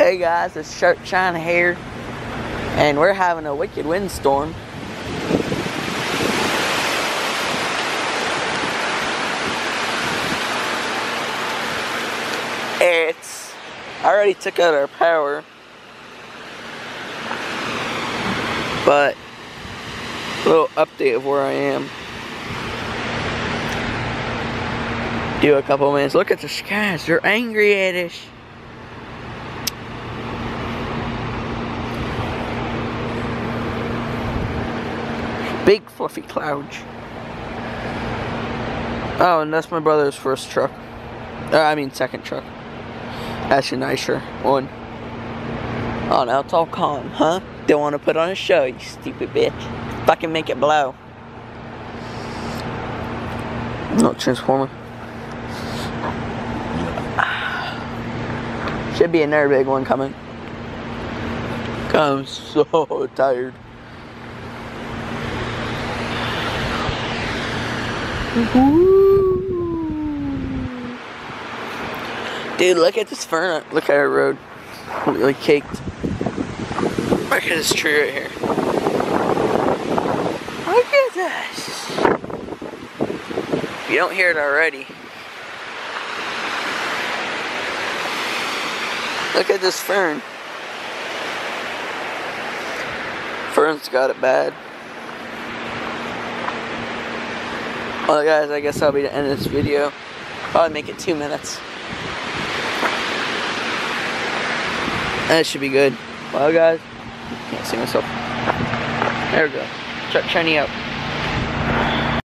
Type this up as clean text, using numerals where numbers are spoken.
Hey guys, it's Shirt Shine here, and we're having a wicked windstorm. I already took out our power, but a little update of where I am. Do a couple minutes. Look at the skies, they're angry at us. Big fluffy clouds. Oh, and that's my brother's first truck. Second truck. That's a nicer one. Oh, now it's all calm, huh? Don't want to put on a show, you stupid bitch. Fucking make it blow. No, transformer. Should be another big one coming. I'm so tired. Dude, look at this fern. Look at our road. Really caked. Look at this tree right here. Look at this. If you don't hear it already. Look at this fern. Fern's got it bad. Well guys, I guess that'll be the end of this video. Probably make it 2 minutes. That should be good. Well guys, can't see myself. There we go. Shiny out.